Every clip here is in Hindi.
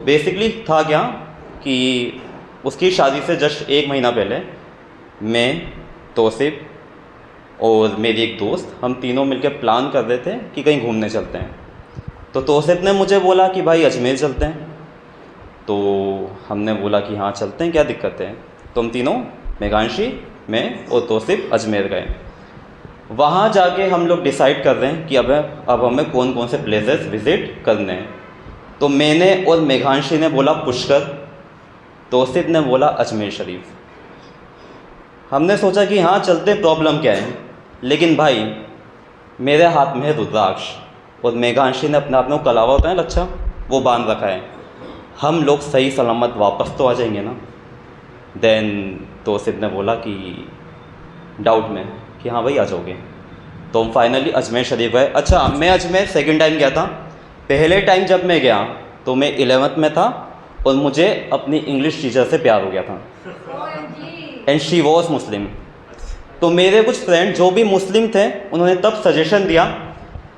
बेसिकली था क्या कि उसकी शादी से जस्ट 1 महीना पहले मैं, तौसिफ और मेरी एक दोस्त, हम तीनों मिलकर प्लान कर रहे थे कि कहीं घूमने चलते हैं। तो तौसिफ ने मुझे बोला कि भाई अजमेर चलते हैं। तो हमने बोला कि हाँ चलते हैं, क्या दिक्कत है। तो हम तीनों, मेघांशी, मैं और तौसिफ, अजमेर गए। वहाँ जाके हम लोग डिसाइड कर रहे हैं कि अब हमें कौन कौन से प्लेसेस विज़िट करने हैं। तो मैंने और मेघांशी ने बोला पुष्कर, तौसिफ ने बोला अजमेर शरीफ। हमने सोचा कि हाँ चलते, प्रॉब्लम क्या है। लेकिन भाई मेरे हाथ में है रुद्राक्ष और मेघांशी ने अपने हाथ में वो कलावा होता है लच्छा, वो बांध रखा है। हम लोग सही सलामत वापस तो आ जाएंगे ना। देन तौसिफ ने बोला कि डाउट में कि हाँ भाई आ जाओगे। तो हम फाइनली अजमेर शरीफ गए। अच्छा, मैं अजमेर सेकंड टाइम गया था। पहले टाइम जब मैं गया तो मैं 11th में था और मुझे अपनी इंग्लिश टीचर से प्यार हो गया था एंड शी वॉज मुस्लिम। तो मेरे कुछ फ्रेंड जो भी मुस्लिम थे उन्होंने तब सजेशन दिया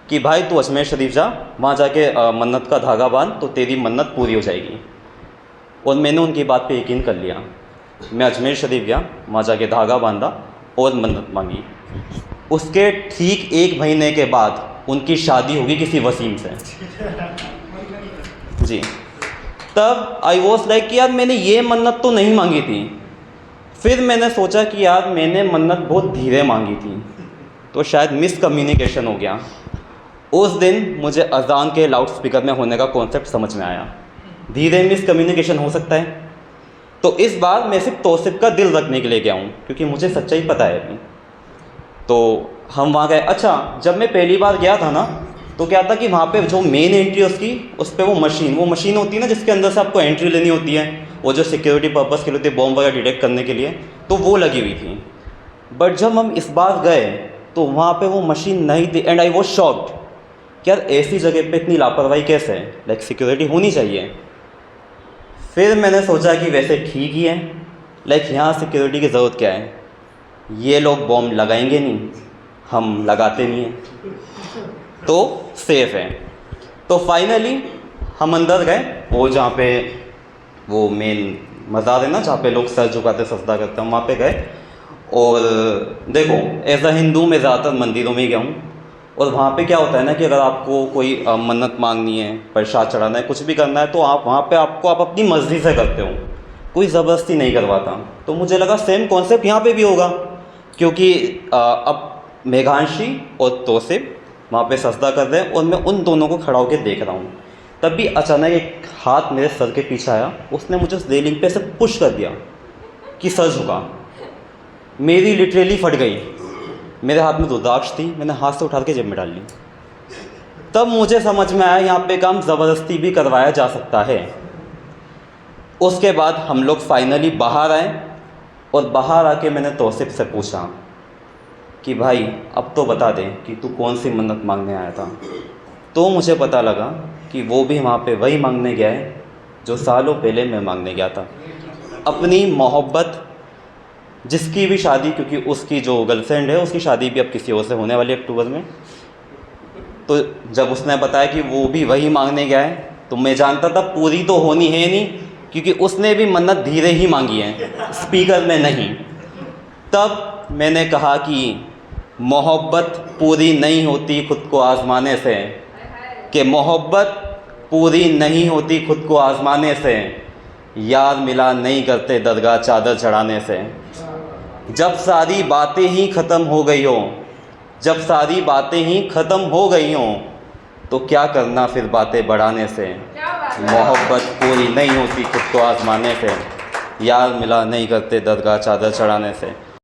कि भाई तू अजमेर शरीफ जा, वहाँ जाके मन्नत का धागा बांध तो तेरी मन्नत पूरी हो जाएगी। और मैंने उनकी बात पे यकीन कर लिया। मैं अजमेर शरीफ गया, वहाँ जाके धागा बांधा और मन्नत मांगी। उसके ठीक 1 महीने के बाद उनकी शादी होगी किसी वसीम से जी। तब आई वॉज लाइक कि यार मैंने ये मन्नत तो नहीं मांगी थी। फिर मैंने सोचा कि यार मैंने मन्नत बहुत धीरे मांगी थी, तो शायद मिसकम्युनिकेशन हो गया। उस दिन मुझे अजान के लाउड स्पीकर में होने का कॉन्सेप्ट समझ में आया। धीरे मिसकम्युनिकेशन हो सकता है। तो इस बार मैं सिर्फ तौसिफ का दिल रखने के लिए गया हूँ, क्योंकि मुझे सच्चाई पता है अभी। तो हम वहाँ गए। अच्छा, जब मैं पहली बार गया था ना, तो क्या था कि वहाँ पे जो मेन एंट्री है उसकी, उस पर वो मशीन होती है ना जिसके अंदर से आपको एंट्री लेनी होती है, वो जो सिक्योरिटी पर्पज़ के लिए होती है, बॉम्ब वगैरह डिटेक्ट करने के लिए, तो वो लगी हुई थी। बट जब हम इस बार गए तो वहाँ पे वो मशीन नहीं थी एंड आई वॉज शॉक्ड कि यार ऐसी जगह पे इतनी लापरवाही कैसे है, लाइक सिक्योरिटी होनी चाहिए। फिर मैंने सोचा कि वैसे ठीक ही है, लाइक यहाँ सिक्योरिटी की ज़रूरत क्या है, ये लोग बॉम्ब लगाएंगे नहीं, हम लगाते नहीं हैं, तो सेफ़ है। तो फाइनली हम अंदर गए, वो जहाँ पे वो मेन मज़ार है ना जहाँ पे लोग सर झुकाते सजदा करते हैं, वहाँ पे गए। और देखो एज अ हिंदू मैं ज़्यादातर मंदिरों में ही गया हूँ। और वहाँ पे क्या होता है ना कि अगर आपको कोई मन्नत मांगनी है, प्रसाद चढ़ाना है, कुछ भी करना है, तो आप वहाँ पे आप अपनी मर्ज़ी से करते हो, कोई ज़बरदस्ती नहीं करवाता। तो मुझे लगा सेम कॉन्सेप्ट यहाँ पे भी होगा, क्योंकि अब मेघांशी और तौसिफ वहाँ पे सजदा कर रहे हैं और मैं उन दोनों को खड़ा होकर देख रहा हूँ। तब भी अचानक एक हाथ मेरे सर के पीछे आया, उसने मुझे उस रेलिंग पे से पुश कर दिया कि सर झुका। मेरी लिटरली फट गई। मेरे हाथ में रुद्राक्ष थी, मैंने हाथ से उठा के जेब में डाल ली। तब मुझे समझ में आया यहाँ पे काम ज़बरदस्ती भी करवाया जा सकता है। उसके बाद हम लोग फाइनली बाहर आए और बाहर आके मैंने तौसिफ से पूछा कि भाई अब तो बता दे कि तू कौन सी मन्नत मांगने आया था। तो मुझे पता लगा कि वो भी वहाँ पे वही मांगने गया है जो सालों पहले मैं मांगने गया था, अपनी मोहब्बत। जिसकी भी शादी, क्योंकि उसकी जो गर्लफ्रेंड है उसकी शादी भी अब किसी और से होने वाली है अक्टूबर में। तो जब उसने बताया कि वो भी वही मांगने गया है, तो मैं जानता था पूरी तो होनी है नहीं, क्योंकि उसने भी मन्नत धीरे ही मांगी है, स्पीकर में नहीं। तब मैंने कहा कि मोहब्बत पूरी नहीं होती खुद को आज़माने से, कि मोहब्बत पूरी नहीं होती खुद को आज़माने से, यार मिला नहीं करते दरगाह चादर चढ़ाने से। जब सारी बातें ही ख़त्म हो गई हो, जब सारी बातें ही ख़त्म हो गई हों, तो क्या करना फिर बातें बढ़ाने से। मोहब्बत पूरी नहीं होती खुद को आज़माने से, यार मिला नहीं करते दरगाह चादर चढ़ाने से।